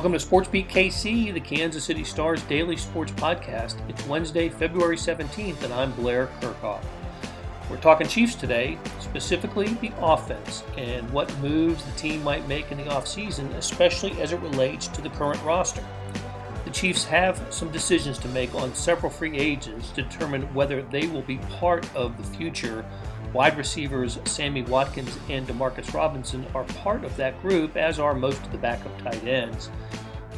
Welcome to SportsBeat KC, the Kansas City Star's daily sports podcast. It's Wednesday, February 17th, and I'm Blair Kerkhoff. We're talking Chiefs today, specifically the offense and what moves the team might make in the offseason, especially as it relates to the current roster. The Chiefs have some decisions to make on several free agents to determine whether they will be part of the future. Wide receivers Sammy Watkins and Demarcus Robinson are part of that group, as are most of the backup tight ends.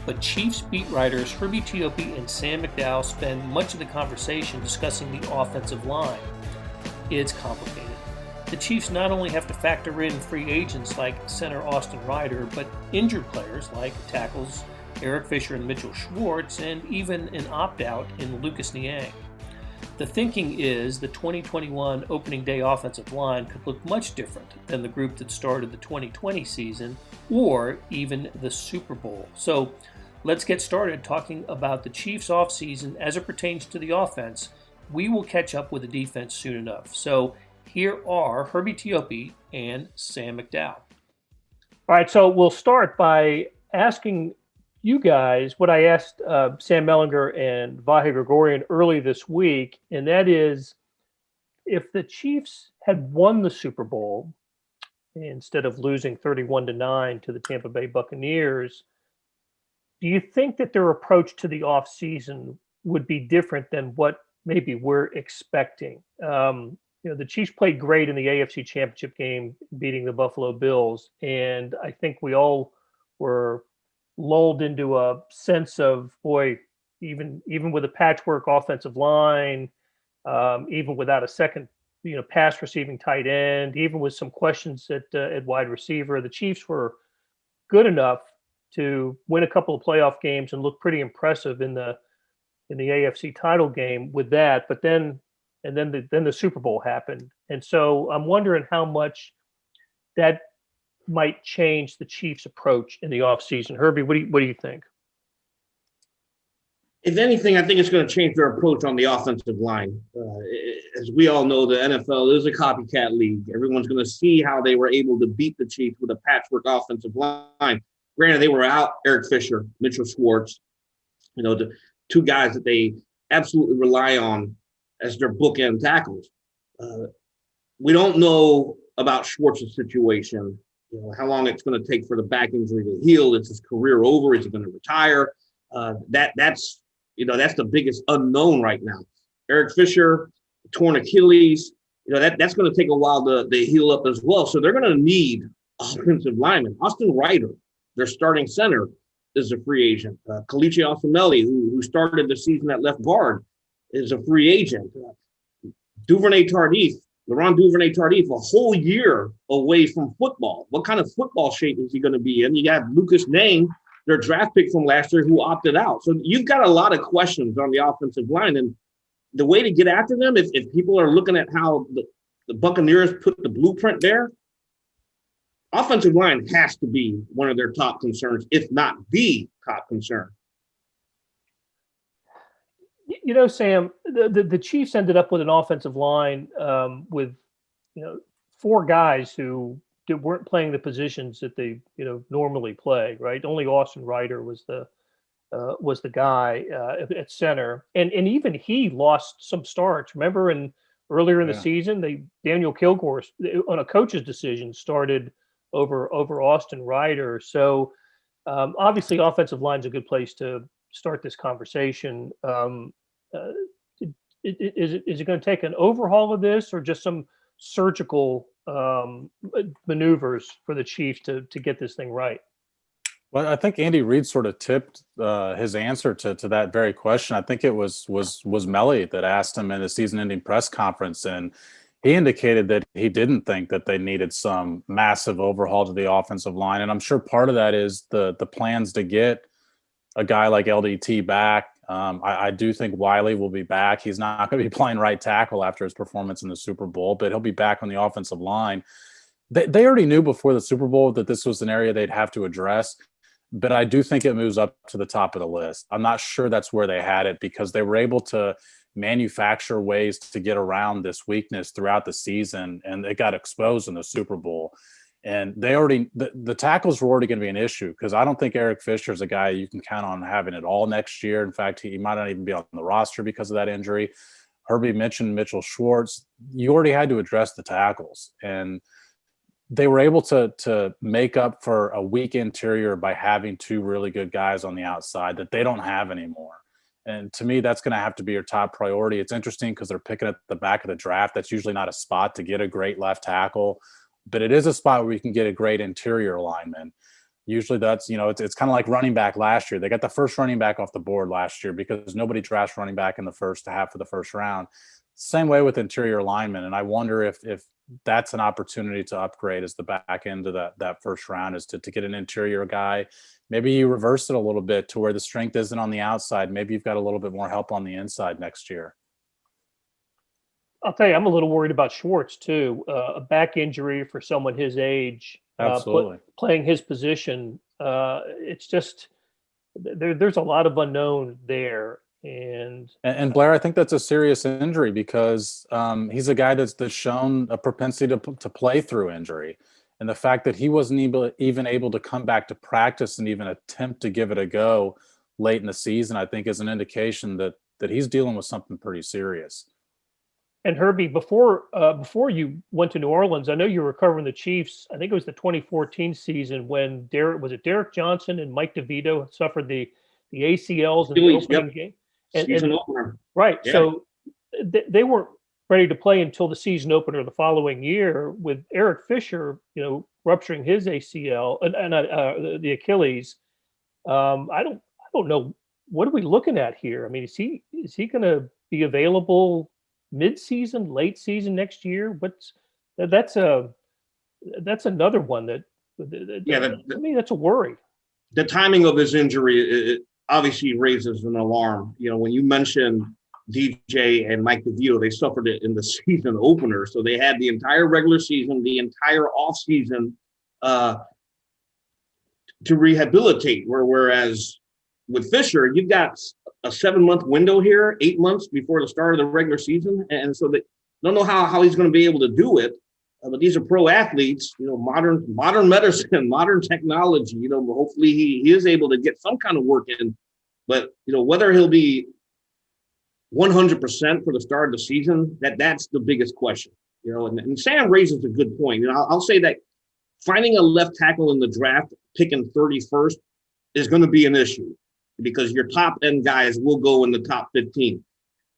But Chiefs beat writers Herbie Teope and Sam McDowell spend much of the conversation discussing the offensive line. It's complicated. The Chiefs not only have to factor in free agents like center Austin Ryder, but injured players like tackles Eric Fisher and Mitchell Schwartz, and even an opt-out in Lucas Niang. The thinking is the 2021 opening day offensive line could look much different than the group that started the 2020 season or even the Super Bowl. So let's get started talking about the Chiefs offseason as it pertains to the offense. We will catch up with the defense soon enough. So here are Herbie Teope and Sam McDowell. All right, so we'll start by asking you guys what I asked Sam Mellinger and Vahe Gregorian early this week, and that is, if the Chiefs had won the Super Bowl instead of losing 31-9 to the Tampa Bay Buccaneers, do you think that their approach to the offseason would be different than what maybe we're expecting? The Chiefs played great in the AFC Championship game, beating the Buffalo Bills, and I think we all were lulled into a sense of, boy, even with a patchwork offensive line, even without a second, pass receiving tight end, even with some questions at wide receiver, the Chiefs were good enough to win a couple of playoff games and look pretty impressive in the AFC title game with that. But then the Super Bowl happened, and so I'm wondering how much that might change the Chiefs' approach in the offseason. Herbie, what do you think? If anything, I think it's going to change their approach on the offensive line. As we all know, the NFL is a copycat league. Everyone's going to see how they were able to beat the Chiefs with a patchwork offensive line. Granted, they were out Eric Fisher, Mitchell Schwartz, the two guys that they absolutely rely on as their bookend tackles. We don't know about Schwartz's situation. How long it's going to take for the back injury to heal. Is his career over? Is he going to retire? That's the biggest unknown right now. Eric Fisher, torn Achilles, that's going to take a while to heal up as well. So they're going to need offensive linemen. Austin Ryder, their starting center, is a free agent. Kalichi Osemele, who started the season at left guard, is a free agent. Laurent Duvernay-Tardif, a whole year away from football. What kind of football shape is he going to be in? You got Lucas Niang, their draft pick from last year, who opted out. So you've got a lot of questions on the offensive line. And the way to get after them, if people are looking at how the Buccaneers put the blueprint there, offensive line has to be one of their top concerns, if not the top concern. Sam, the Chiefs ended up with an offensive line with, four guys who weren't playing the positions that they, normally play, right? Only Austin Ryder was the guy at center, and even he lost some starts. Remember, earlier in the season, Daniel Kilgore, on a coach's decision, started over Austin Ryder. So obviously, offensive line's a good place to start this conversation. Is it going to take an overhaul of this, or just some surgical maneuvers for the Chiefs to get this thing right? Well, I think Andy Reid sort of tipped his answer to that very question. I think it was Melly that asked him in the season-ending press conference, and he indicated that he didn't think that they needed some massive overhaul to the offensive line. And I'm sure part of that is the plans to get a guy like LDT back. I do think Wiley will be back. He's not going to be playing right tackle after his performance in the Super Bowl, but he'll be back on the offensive line. They already knew before the Super Bowl that this was an area they'd have to address, but I do think it moves up to the top of the list. I'm not sure that's where they had it, because they were able to manufacture ways to get around this weakness throughout the season, and it got exposed in the Super Bowl. And the tackles were already going to be an issue because I don't think Eric Fisher is a guy you can count on having it all next year. In fact, he might not even be on the roster because of that injury. Herbie mentioned Mitchell Schwartz. You already had to address the tackles, and they were able to make up for a weak interior by having two really good guys on the outside that they don't have anymore. And to me, that's going to have to be your top priority. It's interesting because they're picking at the back of the draft. That's usually not a spot to get a great left tackle, but it is a spot where you can get a great interior lineman. Usually that's, it's kind of like running back last year. They got the first running back off the board last year because nobody drafts running back in the first half of the first round. Same way with interior linemen. And I wonder if that's an opportunity to upgrade as the back end of that first round is to get an interior guy. Maybe you reverse it a little bit to where the strength isn't on the outside. Maybe you've got a little bit more help on the inside next year. I'll tell you, I'm a little worried about Schwartz too. A back injury for someone his age, absolutely playing his position. It's just there's a lot of unknown there. And Blair, I think that's a serious injury because he's a guy that's shown a propensity to play through injury. And the fact that he wasn't even able to come back to practice and even attempt to give it a go late in the season, I think is an indication that he's dealing with something pretty serious. And Herbie, before you went to New Orleans, I know you were covering the Chiefs. I think it was the 2014 season when Derek Johnson and Mike DeVito suffered the ACLs in the opening game. Season opener. Right. Yeah. So they weren't ready to play until the season opener the following year with Eric Fisher, rupturing his ACL and the Achilles. I don't know. What are we looking at here? I mean, is he going to be available mid-season, late season next year? That's another one that I mean, that's a worry. The timing of his injury, it obviously raises an alarm. When you mention DJ and Mike DeVito, they suffered it in the season opener. So they had the entire regular season, the entire offseason to rehabilitate. Whereas with Fisher, you've got a 7-month window here, 8 months before the start of the regular season. And so they don't know how he's going to be able to do it. But these are pro athletes, modern medicine, modern technology. Hopefully he is able to get some kind of work in. But whether he'll be 100% for the start of the season, that's the biggest question. And Sam raises a good point. I'll say that finding a left tackle in the draft, picking 31st, is going to be an issue because your top end guys will go in the top 15.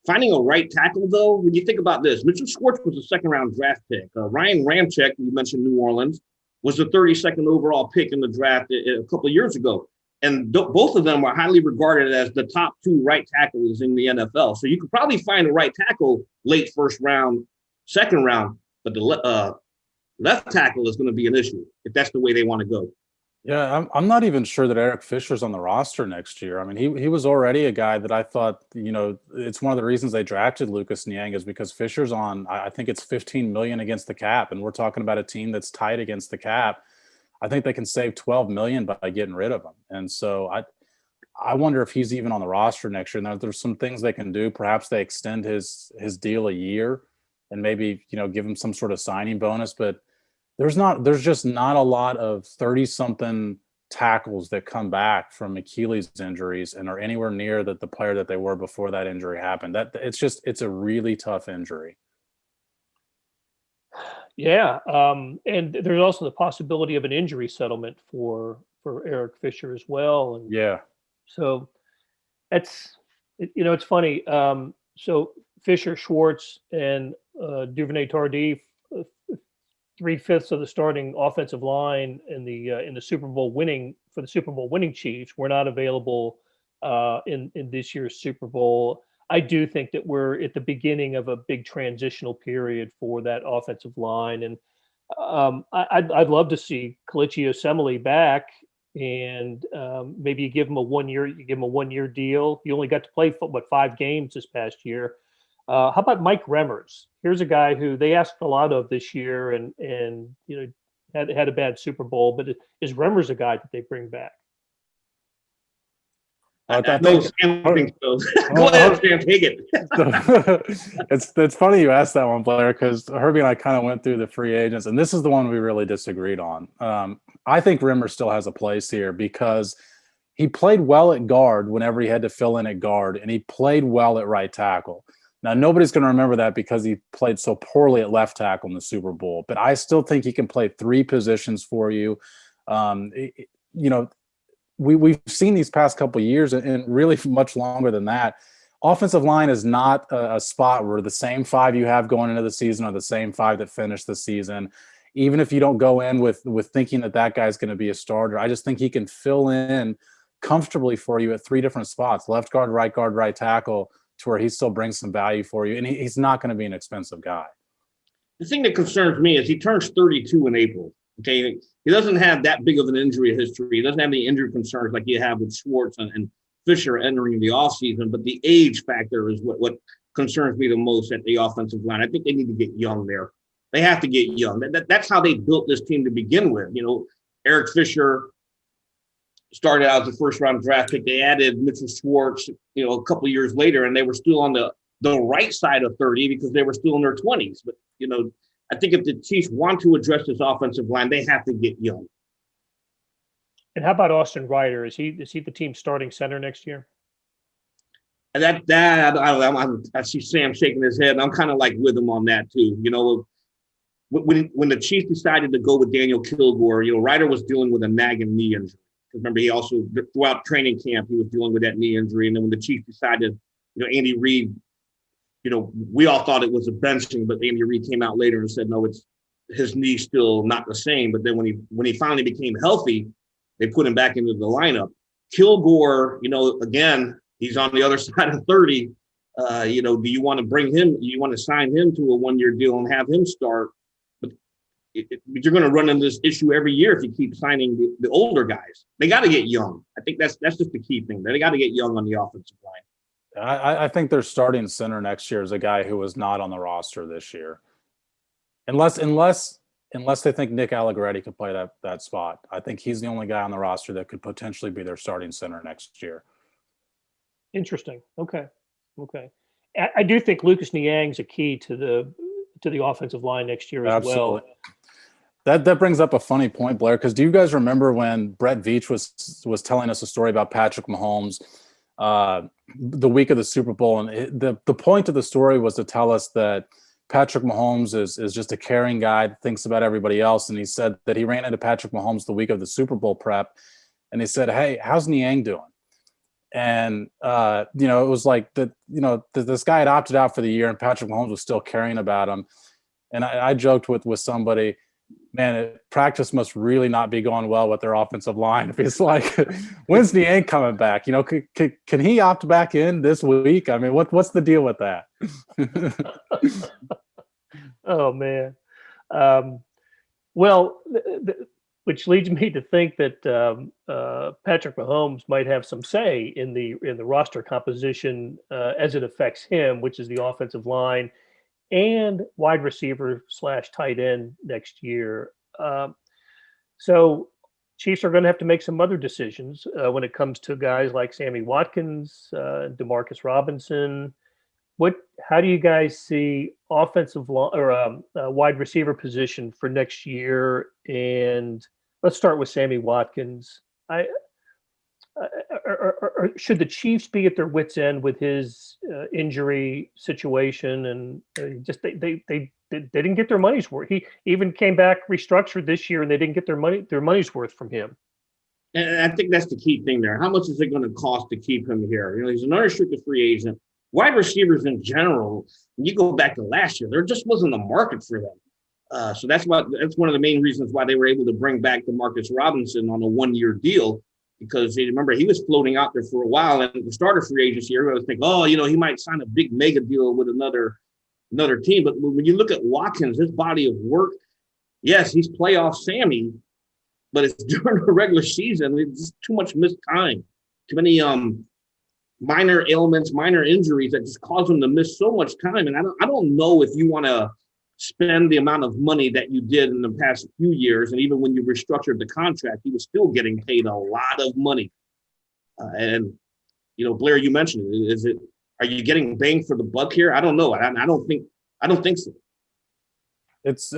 Finding a right tackle, though, when you think about this, Mitchell Schwartz was a second-round draft pick. Ryan Ramczyk, you mentioned New Orleans, was the 32nd overall pick in the draft a couple of years ago. And both of them are highly regarded as the top two right tackles in the NFL. So you could probably find a right tackle late first round, second round, but the left tackle is going to be an issue if that's the way they want to go. Yeah, I'm not even sure that Eric Fisher's on the roster next year. I mean, he was already a guy that I thought, it's one of the reasons they drafted Lucas Niang is because Fisher's on, I think it's $15 million against the cap, and we're talking about a team that's tight against the cap. I think they can save $12 million by getting rid of him. And so I wonder if he's even on the roster next year. Now, there's some things they can do. Perhaps they extend his deal a year and maybe, give him some sort of signing bonus, but there's just not a lot of 30-something tackles that come back from Achilles injuries and are anywhere near the player that they were before that injury happened. It's a really tough injury. Yeah, and there's also the possibility of an injury settlement for Eric Fisher as well. And yeah, so it's funny. So Fisher, Schwartz, and Duvernay Tardif, 3/5 of the starting offensive line in the Super Bowl winning Chiefs were not available in this year's Super Bowl. I do think that we're at the beginning of a big transitional period for that offensive line, and I'd love to see Kelechi Osemele back, and maybe you give him a 1 year deal. He only got to play 5 games this past year. How about Mike Remmers? Here's a guy who they asked a lot of this year, and had a bad Super Bowl. But is Remmers a guy that they bring back? I know Sam thinks so. Go ahead, Sam, take it. It's funny you asked that one, Blair, because Herbie and I kind of went through the free agents, and this is the one we really disagreed on. I think Rimmer still has a place here because he played well at guard whenever he had to fill in at guard, and he played well at right tackle. Now, nobody's going to remember that because he played so poorly at left tackle in the Super Bowl, but I still think he can play three positions for you. We've seen these past couple of years, and really much longer than that, offensive line is not a spot where the same five you have going into the season are the same five that finish the season. Even if you don't go in with thinking that guy's going to be a starter, I just think he can fill in comfortably for you at three different spots: left guard, right tackle, to where he still brings some value for you. And he's not going to be an expensive guy. The thing that concerns me is he turns 32 in April. Okay. He doesn't have that big of an injury history. He doesn't have any injury concerns like you have with Schwartz and Fisher entering the offseason. But the age factor is what concerns me the most at the offensive line. I think they need to get young there. They have to get young. That's how they built this team to begin with. Eric Fisher started out as a first-round draft pick. They added Mitchell Schwartz, a couple years later, and they were still on the right side of 30 because they were still in their 20s. But, I think if the Chiefs want to address this offensive line, they have to get young. And how about Austin Ryder? Is he the team's starting center next year? And I see Sam shaking his head, and I'm kind of like with him on that too. When the Chiefs decided to go with Daniel Kilgore, Ryder was dealing with a nagging knee injury. Remember, he also, throughout training camp, he was dealing with that knee injury. And then when the Chiefs decided, Andy Reid, we all thought it was a benching, but Andy Reid came out later and said, no, it's his knee's still not the same. But then when he finally became healthy, they put him back into the lineup. Kilgore, again, he's on the other side of 30. Do you want to bring him? Do you want to sign him to a one-year deal and have him start? But you're going to run into this issue every year if you keep signing the older guys. They got to get young. I think that's just the key thing. They got to get young on the offensive line. I think their starting center next year is a guy who was not on the roster this year. Unless they think Nick Allegretti could play that spot. I think he's the only guy on the roster that could potentially be their starting center next year. Interesting. Okay. I do think Lucas Niang's a key to the offensive line next year as Absolutely. well. That brings up a funny point, Blair, because do you guys remember when Brett Veach was telling us a story about Patrick Mahomes the week of the Super Bowl? And the point of the story was to tell us that Patrick Mahomes is just a caring guy, thinks about everybody else. And he said that he ran into Patrick Mahomes the week of the Super Bowl prep, and he said, "Hey, how's Niang doing?" And it was like that. This guy had opted out for the year, and Patrick Mahomes was still caring about him. And I joked with somebody, man, practice must really not be going well with their offensive line. If he's like, when's Niang coming back? Can he opt back in this week? I mean, what's the deal with that? Oh man. Which leads me to think that Patrick Mahomes might have some say in the roster composition as it affects him, which is the offensive line and wide receiver / tight end next year. So Chiefs are going to have to make some other decisions when it comes to guys like Sammy Watkins, Demarcus Robinson. How do you guys see offensive line or wide receiver position for next year? And let's start with Sammy Watkins. Should the Chiefs be at their wits' end with his injury situation? And they didn't get their money's worth. He even came back restructured this year, and they didn't get their money's worth from him. And I think that's the key thing there. How much is it going to cost to keep him here? He's an unrestricted free agent. Wide receivers in general, when you go back to last year, there just wasn't a market for them. So that's one of the main reasons why they were able to bring back Demarcus Robinson on a one-year deal, because remember, he was floating out there for a while, and the starter free agency, everybody was thinking, he might sign a big mega deal with another team. But when you look at Watkins, his body of work, yes, he's playoff Sammy, but it's during the regular season. It's just too much missed time, too many minor ailments, minor injuries that just cause him to miss so much time. And I don't know if you want to spend the amount of money that you did in the past few years. And even when you restructured the contract, he was still getting paid a lot of money. And Blair, you mentioned it. Are you getting bang for the buck here? I don't know. I don't think so. It's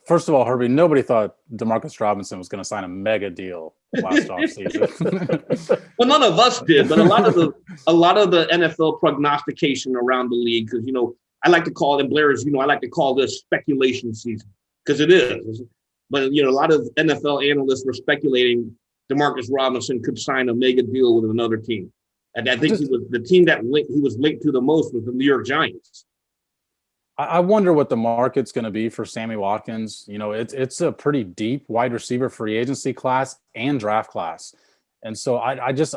first of all, Herbie, nobody thought Demarcus Robinson was going to sign a mega deal last offseason. Well, none of us did, but a lot of the NFL prognostication around the league, because I like to call it, and Blair, as I like to call this speculation season, because it is. But a lot of NFL analysts were speculating Demarcus Robinson could sign a mega deal with another team, and I think he was the team that he was linked to the most was the New York Giants. I wonder what the market's going to be for Sammy Watkins. It's a pretty deep wide receiver free agency class and draft class. And so I guess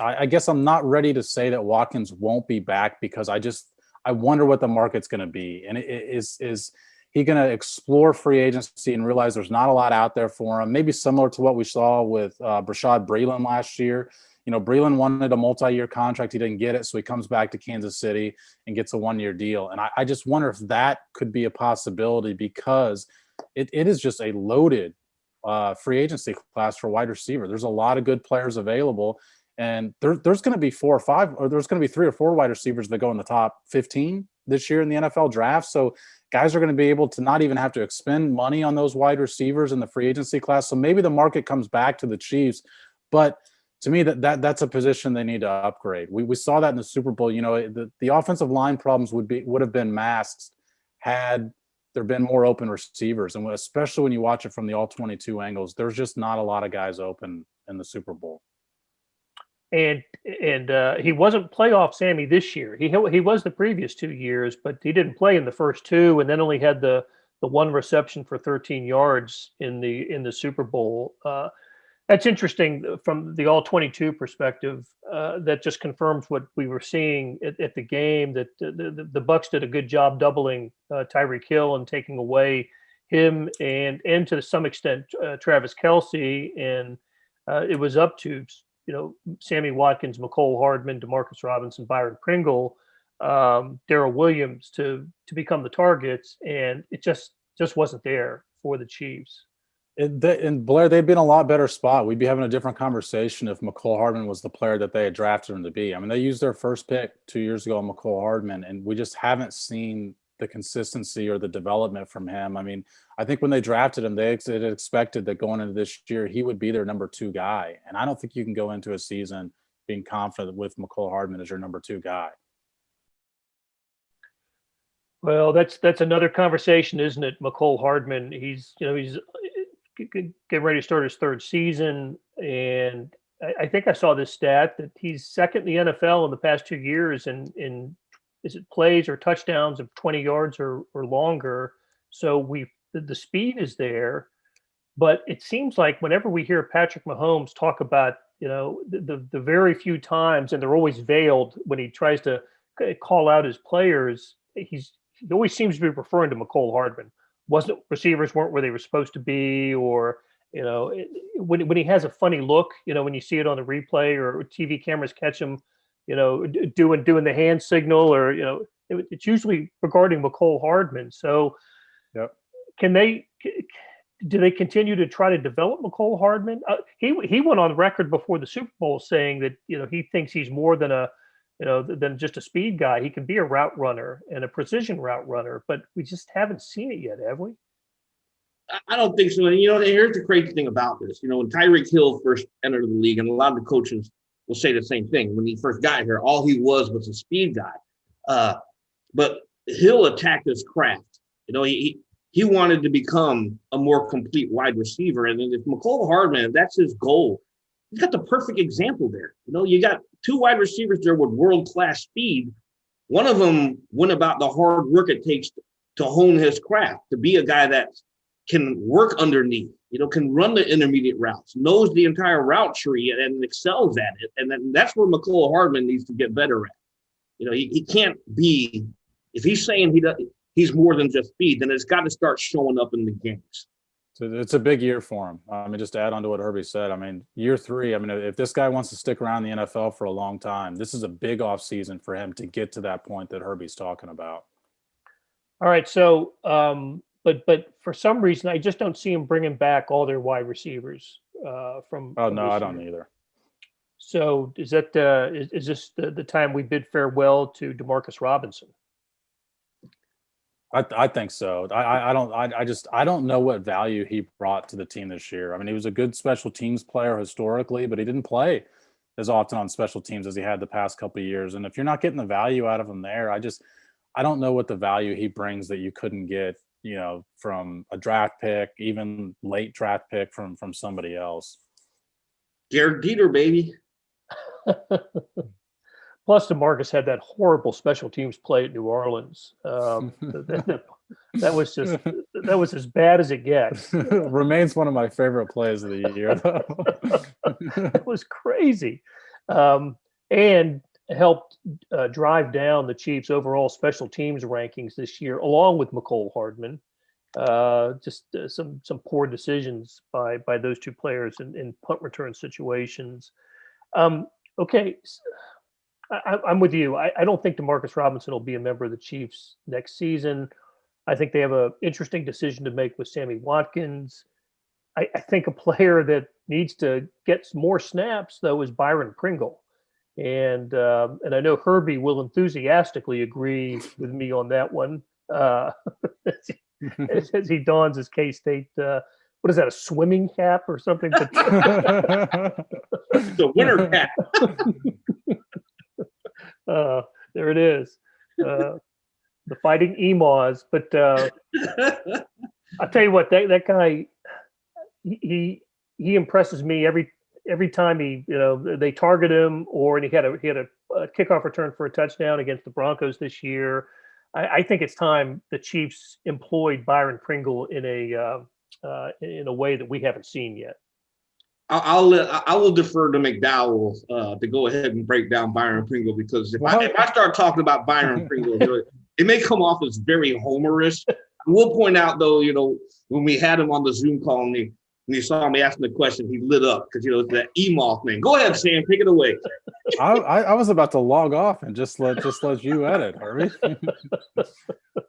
I'm not ready to say that Watkins won't be back, because I wonder what the market's going to be. And is he going to explore free agency and realize there's not a lot out there for him? Maybe similar to what we saw with Brashad Breeland last year. Breeland wanted a multi-year contract. He didn't get it, so he comes back to Kansas City and gets a one-year deal. And I just wonder if that could be a possibility, because it is just a loaded free agency class for wide receiver. There's a lot of good players available, and there's going to be 4 or 5, or there's going to be 3 or 4 wide receivers that go in the top 15 this year in the NFL draft. So guys are going to be able to not even have to expend money on those wide receivers in the free agency class. So maybe the market comes back to the Chiefs, but to me, that's a position they need to upgrade. We saw that in the Super Bowl. The offensive line problems would have been masked had there been more open receivers, and especially when you watch it from the all 22 angles, there's just not a lot of guys open in the Super Bowl. And he wasn't playoff Sammy this year. He was the previous 2 years, but he didn't play in the first 2, and then only had the one reception for 13 yards in the Super Bowl. That's interesting from the all-22 perspective. That just confirms what we were seeing at the game, that the Bucs did a good job doubling Tyreek Hill and taking away him and to some extent Travis Kelce, and it was up to Sammy Watkins, McCole Hardman, Demarcus Robinson, Byron Pringle, Darrell Williams to become the targets, and it just wasn't there for the Chiefs. And Blair, they'd be in a lot better spot. We'd be having a different conversation if McCole Hardman was the player that they had drafted him to be. I mean, they used their first pick 2 years ago on McCole Hardman, and we just haven't seen the consistency or the development from him. I mean, I think when they drafted him, they had expected that going into this year, he would be their number 2 guy. And I don't think you can go into a season being confident with McCole Hardman as your number 2 guy. Well, that's another conversation, isn't it? McCole Hardman, he's getting ready to start his 3rd season, and I think I saw this stat that he's second in the NFL in the past 2 years in is it plays or touchdowns of 20 yards or longer. So the speed is there, but it seems like whenever we hear Patrick Mahomes talk about the very few times, and they're always veiled when he tries to call out his players, he always seems to be referring to McCole Hardman. Receivers weren't where they were supposed to be, or when he has a funny look, when you see it on the replay or TV cameras catch him, doing the hand signal, or it's usually regarding McCole Hardman. So, yep. Do they continue to try to develop McCole Hardman? He went on record before the Super Bowl saying that he thinks he's more than than just a speed guy. He can be a route runner and a precision route runner, but we just haven't seen it yet, have we? I don't think so. And, here's the crazy thing about this. When Tyreek Hill first entered the league, and a lot of the coaches will say the same thing. When he first got here, all he was a speed guy. But Hill attacked his craft. He wanted to become a more complete wide receiver. And if McCole Hardman, if that's his goal, he's got the perfect example there. You got 2 wide receivers there with world-class speed. One of them went about the hard work it takes to hone his craft, to be a guy that can work underneath, can run the intermediate routes, knows the entire route tree and excels at it. And that's where McCole Hardman needs to get better at. He can't be, if he's saying he's more than just speed, then it's got to start showing up in the games. So it's a big year for him. Just to add on to what Herbie said, year 3, if this guy wants to stick around the NFL for a long time, this is a big off season for him to get to that point that Herbie's talking about. All right. So, but for some reason, I just don't see him bringing back all their wide receivers from. Oh, no, I don't either. So is that is this the time we bid farewell to Demarcus Robinson? I think so. I don't know what value he brought to the team this year. I mean, he was a good special teams player historically, but he didn't play as often on special teams as he had the past couple of years. And if you're not getting the value out of him there, I don't know what the value he brings that you couldn't get, from a draft pick, even late draft pick from somebody else. Jared Dieter, baby. Plus, DeMarcus had that horrible special teams play at New Orleans. That was as bad as it gets. Remains one of my favorite plays of the year, though. It was crazy, and helped drive down the Chiefs' overall special teams rankings this year, along with McCole Hardman. Some poor decisions by those two players in punt return situations. Okay. I'm with you. I don't think Demarcus Robinson will be a member of the Chiefs next season. I think they have an interesting decision to make with Sammy Watkins. I think a player that needs to get more snaps, though, is Byron Pringle. And I know Herbie will enthusiastically agree with me on that one as he dons his K-State, what is that, a swimming cap or something? The winter cap. There it is. The Fighting Emaws. But I'll tell you what, that guy, he impresses me every time they target him, or he had a kickoff return for a touchdown against the Broncos this year. I think it's time the Chiefs employed Byron Pringle in a way that we haven't seen yet. I will defer to McDowell to go ahead and break down Byron Pringle, because if I start talking about Byron Pringle, it may come off as very homerish. I will point out, though, when we had him on the Zoom call and he saw me asking the question, he lit up because it's that emo thing. Go ahead, Sam, take it away. I was about to log off and just let you edit, Harvey.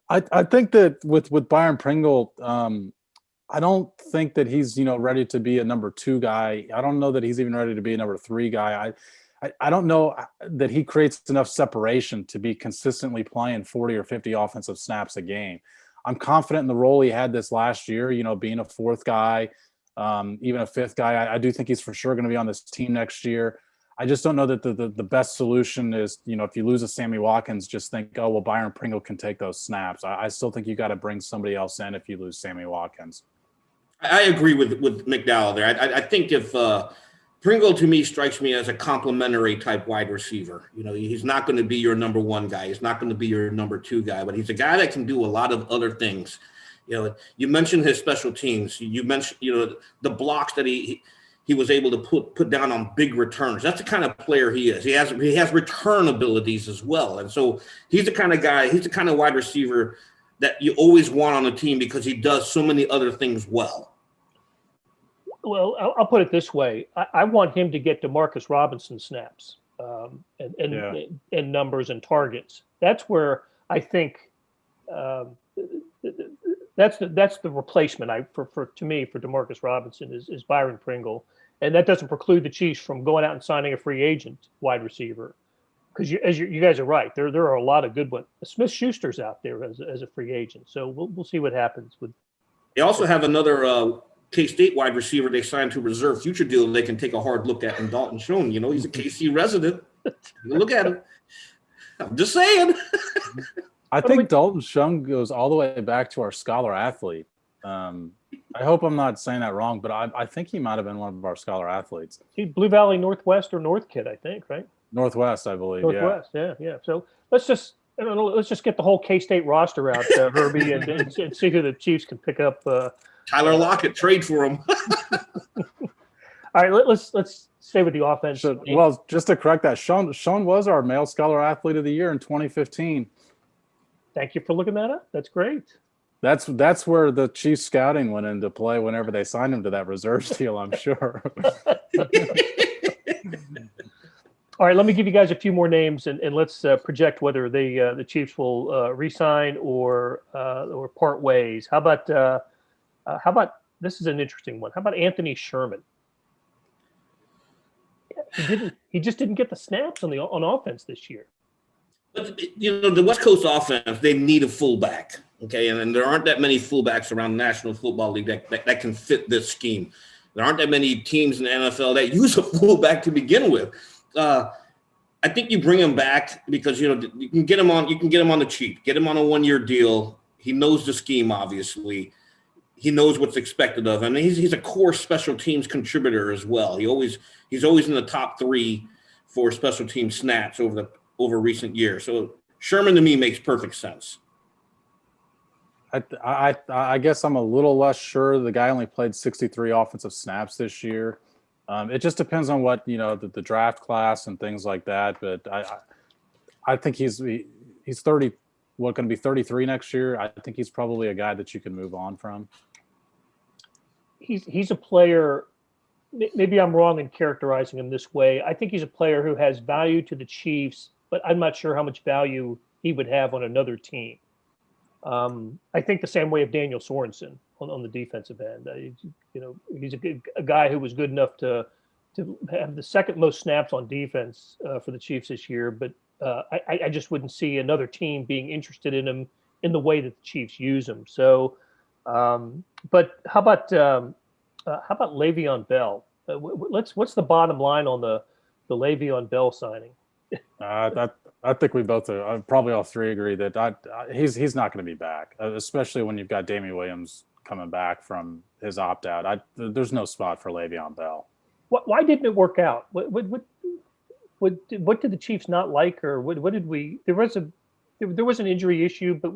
I think that with Byron Pringle, I don't think that he's ready to be a number 2 guy. I don't know that he's even ready to be a number 3 guy. I don't know that he creates enough separation to be consistently playing 40 or 50 offensive snaps a game. I'm confident in the role he had this last year, being a 4th guy, even a 5th guy. I do think he's for sure going to be on this team next year. I just don't know that the best solution is, if you lose a Sammy Watkins, just think, oh, well, Byron Pringle can take those snaps. I still think you got to bring somebody else in if you lose Sammy Watkins. I agree with McDowell there. I think if Pringle, to me, strikes me as a complementary type wide receiver. He's not going to be your number 1 guy. He's not going to be your number 2 guy, but he's a guy that can do a lot of other things. You mentioned his special teams. You mentioned, the blocks that he was able to put down on big returns. That's the kind of player he is. He has return abilities as well. And so he's the kind of guy, he's the kind of wide receiver that you always want on a team because he does so many other things well. Well, I'll put it this way. I want him to get Demarcus Robinson snaps and numbers and targets. That's where I think that's the replacement to me for Demarcus Robinson is Byron Pringle. And that doesn't preclude the Chiefs from going out and signing a free agent wide receiver. Because you guys are right, there are a lot of good ones. Smith-Schuster's out there as a free agent, so we'll see what happens with. They also have another K-State wide receiver they signed to a reserve future deal they can take a hard look at in Dalton Schoen. He's a KC resident. Look at him. I'm just saying. I think Dalton Schoen goes all the way back to our scholar athlete. I hope I'm not saying that wrong, but I think he might have been one of our scholar athletes. He Blue Valley Northwest or North Kid, I think, right? Northwest, I believe. Northwest, yeah. So let's just get the whole K-State roster out, Herbie, and see who the Chiefs can pick up. Tyler Lockett, trade for him. All right, let's stay with the offense. So, well, just to correct that, Sean was our male scholar athlete of the year in 2015. Thank you for looking that up. That's great. That's where the Chiefs scouting went into play whenever they signed him to that reserves deal, I'm sure. All right, let me give you guys a few more names, and let's project whether the Chiefs will re-sign or part ways. How about this is an interesting one. How about Anthony Sherman? He just didn't get the snaps on offense this year. But the West Coast offense, they need a fullback. Okay, and there aren't that many fullbacks around the National Football League that can fit this scheme. There aren't that many teams in the NFL that use a fullback to begin with. I think you bring him back because you can get him on. You can get him on the cheap. Get him on a 1-year deal. He knows the scheme, obviously. He knows what's expected of him. And he's a core special teams contributor as well. He's always in the top 3 for special team snaps over recent years. So Sherman to me makes perfect sense. I guess I'm a little less sure. The guy only played 63 offensive snaps this year. It just depends on what the draft class and things like that. But I think he's 30. Going to be 33 next year. I think he's probably a guy that you can move on from. He's a player. Maybe I'm wrong in characterizing him this way. I think he's a player who has value to the Chiefs, but I'm not sure how much value he would have on another team. I think the same way of Daniel Sorensen on the defensive end. He's a guy who was good enough to have the second most snaps on defense for the Chiefs this year, but I just wouldn't see another team being interested in him in the way that the Chiefs use him. So, but how about Le'Veon Bell? What's the bottom line on the Le'Veon Bell signing? I think we both probably all three agree that he's not going to be back, especially when you've got Damian Williams coming back from his opt out. There's no spot for Le'Veon Bell. Why didn't it work out? What did the Chiefs not like, or what did we? There was an injury issue, but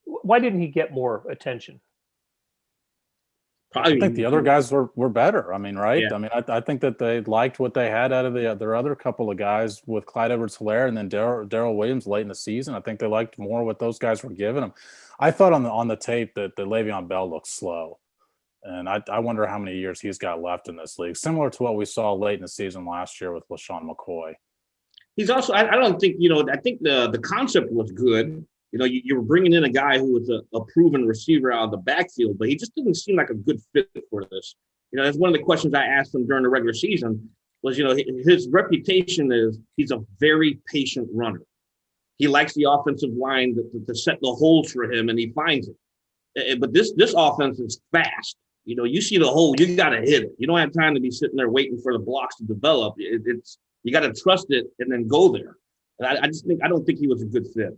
why didn't he get more attention? I think the other guys were better. I mean, right? Yeah. I mean, I think that they liked what they had out of their other couple of guys with Clyde Edwards-Helaire and then Darrell Williams late in the season. I think they liked more what those guys were giving them. I thought on the tape that Le'Veon Bell looked slow, and I wonder how many years he's got left in this league. Similar to what we saw late in the season last year with LaShawn McCoy. He's also. I don't think I think the concept was good. You were bringing in a guy who was a proven receiver out of the backfield, but he just didn't seem like a good fit for this. That's one of the questions I asked him during the regular season was, his reputation is he's a very patient runner. He likes the offensive line to set the holes for him, and he finds it. But this offense is fast. You see the hole, you got to hit it. You don't have time to be sitting there waiting for the blocks to develop. You got to trust it and then go there. And I don't think he was a good fit.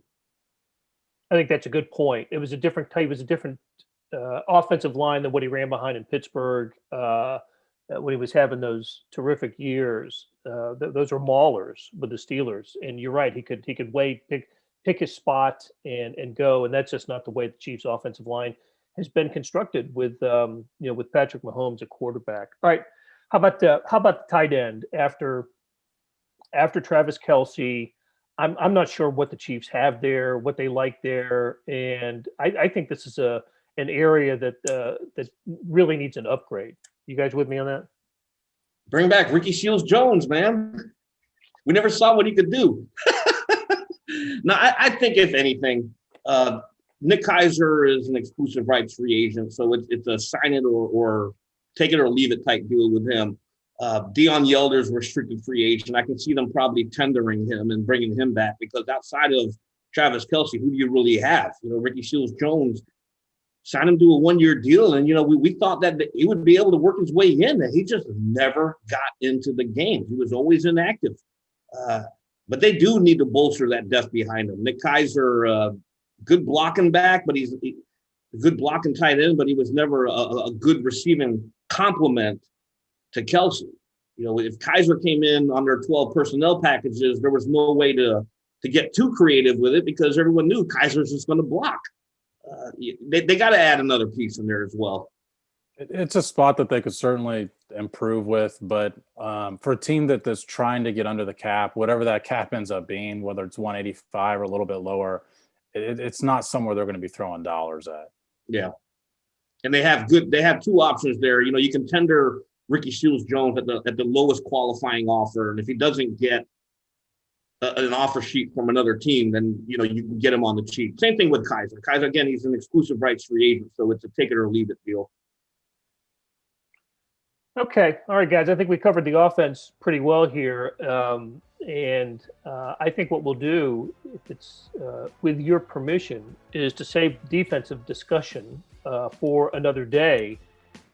I think that's a good point. It was a different type. It was a different offensive line than what he ran behind in Pittsburgh when he was having those terrific years. Those were maulers with the Steelers. And you're right. He could wait, pick his spot and go. And that's just not the way the Chiefs' offensive line has been constructed with Patrick Mahomes at quarterback. All right. How about the tight end after Travis Kelce? I'm not sure what the Chiefs have there, what they like there, and I think this is an area that really needs an upgrade. You guys with me on that? Bring back Ricky Seals-Jones, man. We never saw what he could do. No, I think if anything, Nick Keiser is an exclusive rights free agent, so it's a sign it or take it or leave it type deal with him. Deion Yelder's restricted free agent. I can see them probably tendering him and bringing him back because outside of Travis Kelce, who do you really have? Ricky Seals-Jones, signed him to a 1-year deal, and we thought that he would be able to work his way in. And he just never got into the game. He was always inactive. But they do need to bolster that depth behind him. Nick Keiser, good blocking back, but he's a good blocking tight end, but he was never a good receiving complement to Kelce. If Keiser came in under 12 personnel packages, there was no way to get too creative with it because everyone knew Kaiser's just going to block. They got to add another piece in there as well. It's a spot that they could certainly improve with, but for a team that's trying to get under the cap, whatever that cap ends up being, whether it's 185 or a little bit lower, it's not somewhere they're going to be throwing dollars at. Yeah. And they have two options there. You can tender Ricky Seals-Jones at the lowest qualifying offer, and if he doesn't get an offer sheet from another team, then you can get him on the cheap. Same thing with Keiser. Keiser, again, he's an exclusive rights free agent, so it's a take it or leave it deal. Okay. All right, guys. I think we covered the offense pretty well here. I think what we'll do, if it's with your permission, is to save defensive discussion for another day.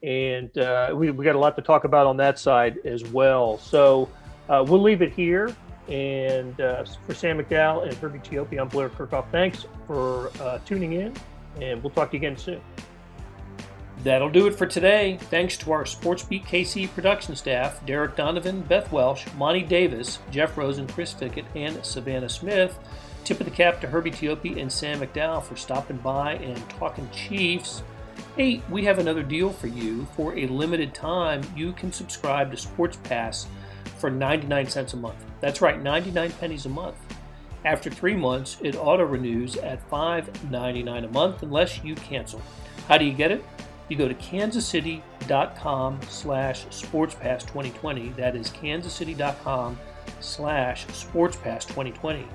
And we got a lot to talk about on that side as well. So we'll leave it here. And for Sam McDowell and Herbie Teope, I'm Blair Kerkhoff. Thanks for tuning in, and we'll talk to you again soon. That'll do it for today. Thanks to our SportsBeat KC production staff, Derek Donovan, Beth Welsh, Monty Davis, Jeff Rosen, Chris Fickett, and Savannah Smith. Tip of the cap to Herbie Teope and Sam McDowell for stopping by and talking Chiefs. Hey, we have another deal for you. For a limited time, you can subscribe to Sports Pass for 99 cents a month. That's right, 99 pennies a month. After 3 months, it auto-renews at $5.99 a month unless you cancel. How do you get it? You go to kansascity.com/sportspass2020. That is kansascity.com/sportspass2020. Do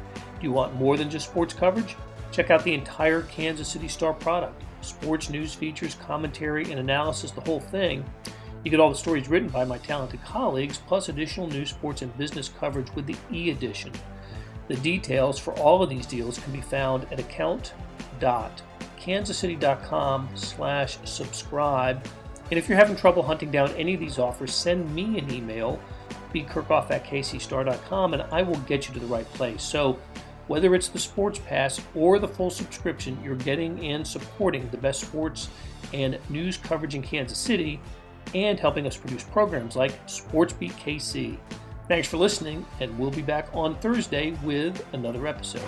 you want more than just sports coverage? Check out the entire Kansas City Star product. Sports news, features, commentary, and analysis, the whole thing. You get all the stories written by my talented colleagues, plus additional news, sports, and business coverage with the e-edition. The details for all of these deals can be found at account.kansascity.com/subscribe. And if you're having trouble hunting down any of these offers, send me an email, bkerkhoff@kcstar.com, and I will get you to the right place. So whether it's the Sports Pass or the full subscription, you're getting and supporting the best sports and news coverage in Kansas City and helping us produce programs like SportsBeat KC. Thanks for listening, and we'll be back on Thursday with another episode.